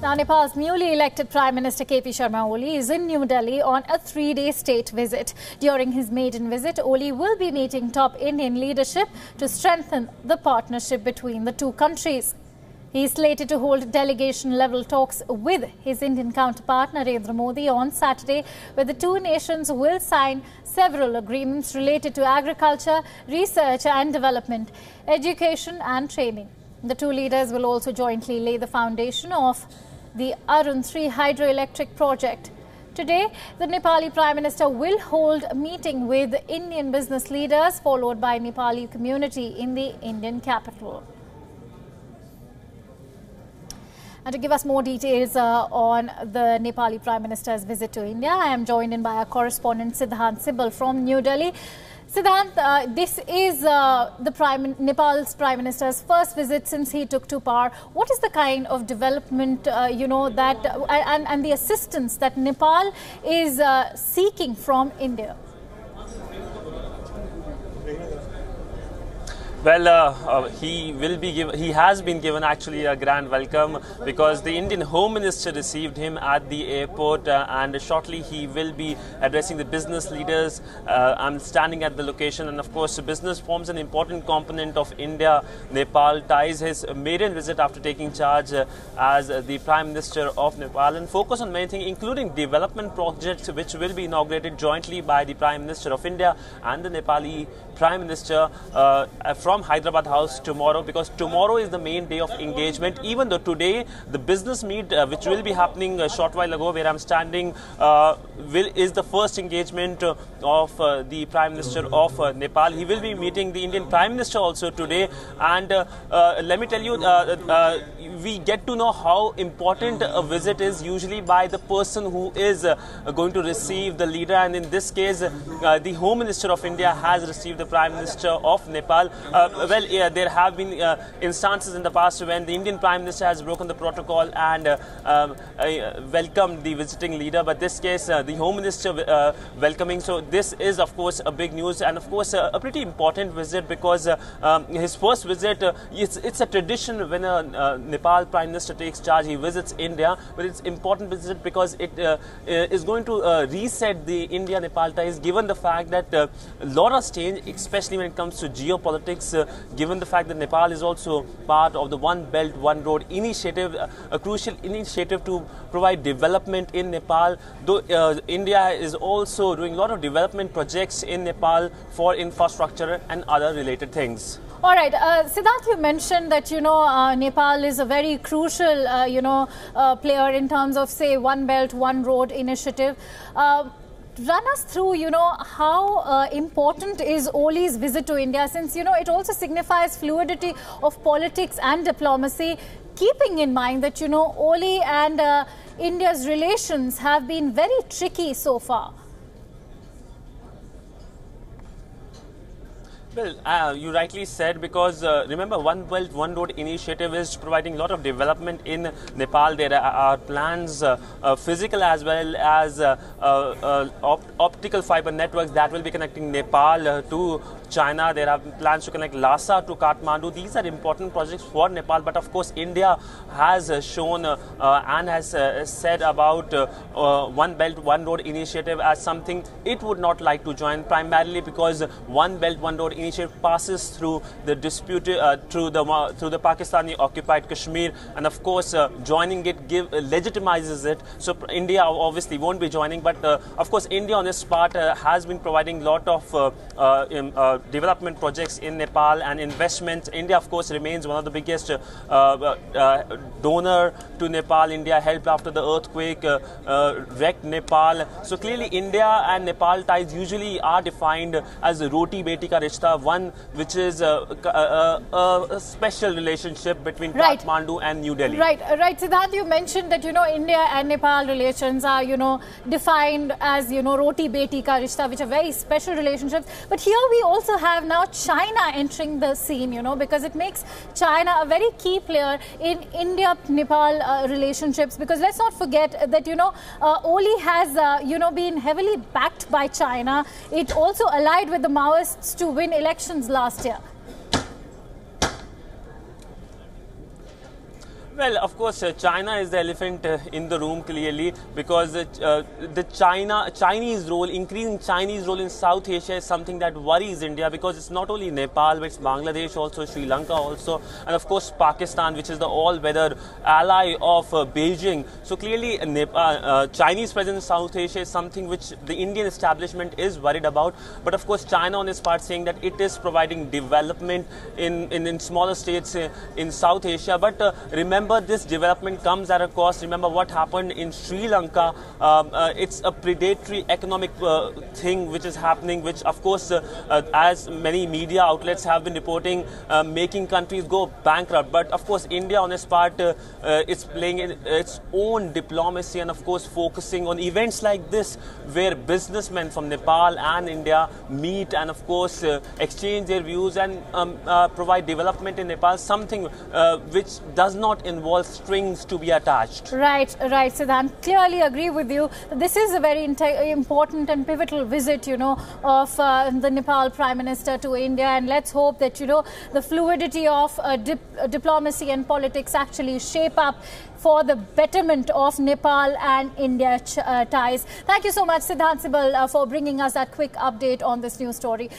Now, Nepal's newly elected Prime Minister PM Oli is in New Delhi on a 3-day state visit. During his maiden visit, Oli will be meeting top Indian leadership to strengthen the partnership between the two countries. He is slated to hold delegation-level talks with his Indian counterpart Narendra Modi on Saturday, where the two nations will sign several agreements related to agriculture, research and development, education and training. The two leaders will also jointly lay the foundation of the Arun 3 hydroelectric project. Today, the Nepali Prime Minister will hold a meeting with Indian business leaders, followed by Nepali community in the Indian capital. And to give us more details on the Nepali Prime Minister's visit to India, I am joined in by our correspondent Siddhant Sibal from New Delhi. Siddhant, this is Nepal's Prime Minister's first visit since he took to power. What is the kind of development, and the assistance that Nepal is seeking from India? Well, he has been given actually a grand welcome because the Indian Home Minister received him at the airport and shortly he will be addressing the business leaders. I'm standing at the location, and of course business forms an important component of India-Nepal ties. His maiden visit after taking charge as the Prime Minister of Nepal and focus on many things, including development projects which will be inaugurated jointly by the Prime Minister of India and the Nepali Prime Minister from Hyderabad House tomorrow, because tomorrow is the main day of engagement, even though today the business meet which will be happening a short while ago where I'm standing is the first engagement of the Prime Minister of Nepal. He will be meeting the Indian Prime Minister also today, and let me tell you, we get to know how important a visit is usually by the person who is going to receive the leader, and in this case the Home Minister of India has received the Prime Minister of Nepal. There have been instances in the past when the Indian Prime Minister has broken the protocol and welcomed the visiting leader, but this case the Home Minister welcoming. So this is of course a big news, and of course a pretty important visit because his first visit, it's a tradition when a Nepal Prime Minister takes charge, he visits India, but it's important visit because it is going to reset the India-Nepal ties, given the fact that a lot has changed, especially when it comes to geopolitics, given the fact that Nepal is also part of the One Belt, One Road initiative, a crucial initiative to provide development in Nepal, though India is also doing a lot of development projects in Nepal for infrastructure and other related things. All right, Siddhant, you mentioned that, Nepal is a very crucial, player in terms of, say, One Belt, One Road initiative. Run us through, how important is Oli's visit to India, since, it also signifies fluidity of politics and diplomacy, keeping in mind that, Oli and India's relations have been very tricky so far. Well, you rightly said, because remember, One Belt, One Road initiative is providing a lot of development in Nepal. There are plans, physical as well as optical fiber networks that will be connecting Nepal to China. There are plans to connect Lhasa to Kathmandu. These are important projects for Nepal, but of course India has shown and has said about One Belt, One Road initiative as something it would not like to join, primarily because One Belt, One Road initiative passes through the dispute through the Pakistani occupied Kashmir, and of course joining it legitimizes it. So India obviously won't be joining, but of course India on this part has been providing a lot of development projects in Nepal and investments. India of course remains one of the biggest donor to Nepal. India helped after the earthquake wrecked Nepal. So clearly India and Nepal ties usually are defined as roti beti ka rishta, one which is a special relationship between Kathmandu and New Delhi. Right. Siddhant, you mentioned that, India and Nepal relations are, defined as, roti beti ka rishta, which are very special relationships. But here we also have now China entering the scene, because it makes China a very key player in India-Nepal relationships. Because let's not forget that, Oli has, been heavily backed by China. It also allied with the Maoists to win elections last year. Well, of course, China is the elephant in the room clearly, because the Chinese role, increasing Chinese role in South Asia is something that worries India, because it's not only Nepal, but it's Bangladesh also, Sri Lanka also, and of course Pakistan, which is the all-weather ally of Beijing. So clearly, Chinese presence in South Asia is something which the Indian establishment is worried about. But of course, China on its part saying that it is providing development in smaller states in South Asia. But remember, this development comes at a cost. Remember what happened in Sri Lanka. It's a predatory economic thing which is happening, which of course, as many media outlets have been reporting, making countries go bankrupt. But of course, India on its part is playing its own diplomacy, and of course focusing on events like this, where businessmen from Nepal and India meet and of course exchange their views and provide development in Nepal, something which does not involve strings to be attached. Right, Siddhant. Clearly agree with you. This is a very important and pivotal visit, of the Nepal Prime Minister to India, and let's hope that, the fluidity of diplomacy and politics actually shape up for the betterment of Nepal and India ties. Thank you so much, Siddhant Sibal, for bringing us that quick update on this news story.